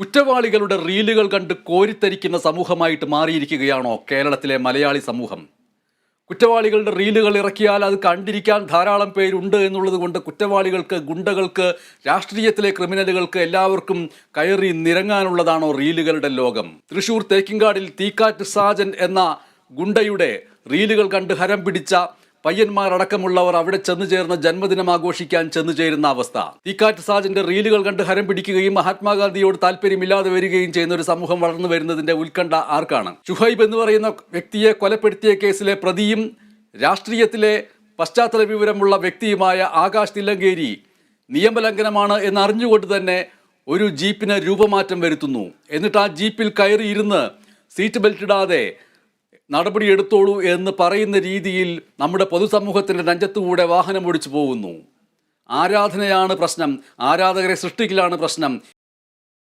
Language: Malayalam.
കുറ്റവാളികളുടെ റീലുകൾ കണ്ട് കോരിത്തരിക്കുന്ന സമൂഹമായിട്ട് മാറിയിരിക്കുകയാണോ കേരളത്തിലെ മലയാളി സമൂഹം? കുറ്റവാളികളുടെ റീലുകൾ ഇറക്കിയാൽ അത് കണ്ടിരിക്കാൻ ധാരാളം പേരുണ്ട് എന്നുള്ളത് കൊണ്ട് കുറ്റവാളികൾക്ക്, ഗുണ്ടകൾക്ക്, രാഷ്ട്രീയത്തിലെ ക്രിമിനലുകൾക്ക് എല്ലാവർക്കും കയറി നിരങ്ങാനുള്ളതാണോ റീലുകളുടെ ലോകം? തൃശൂർ തേക്കിൻകാടിൽ തീക്കാറ്റ് സാജൻ എന്ന ഗുണ്ടയുടെ റീലുകൾ കണ്ട് ഹരം പിടിച്ച പയ്യന്മാരടക്കമുള്ളവർ അവിടെ ചെന്നു ചേർന്ന് ജന്മദിനം ആഘോഷിക്കാൻ ചെന്നു ചേരുന്ന അവസ്ഥ. തീക്കാറ്റ് സാജന്റെ റീലുകൾ കണ്ട് ഹരം പിടിക്കുകയും മഹാത്മാഗാന്ധിയോട് താല്പര്യമില്ലാതെ വരികയും ചെയ്യുന്ന ഒരു സമൂഹം വളർന്നു വരുന്നതിന്റെ ഉത്കണ്ഠ ആർക്കാണ്? ഷുഹൈബ് എന്ന് പറയുന്ന വ്യക്തിയെ കൊലപ്പെടുത്തിയ കേസിലെ പ്രതിയും രാഷ്ട്രീയത്തിലെ പശ്ചാത്തല വിവരമുള്ള വ്യക്തിയുമായ ആകാശ് തില്ലങ്കേരി നിയമലംഘനമാണ് എന്നറിഞ്ഞുകൊണ്ട് തന്നെ ഒരു ജീപ്പിന് രൂപമാറ്റം വരുത്തുന്നു. എന്നിട്ട് ആ ജീപ്പിൽ കയറിയിരുന്ന് സീറ്റ് ബെൽറ്റ് ഇടാതെ നടപടിയെടുത്തോളൂ എന്ന് പറയുന്ന രീതിയിൽ നമ്മുടെ പൊതുസമൂഹത്തിൻ്റെ നെഞ്ചത്തുകൂടെ വാഹനം ഓടിച്ചു പോകുന്നു. ആരാധനയാണ് പ്രശ്നം, ആരാധകരെ സൃഷ്ടിക്കലാണ് പ്രശ്നം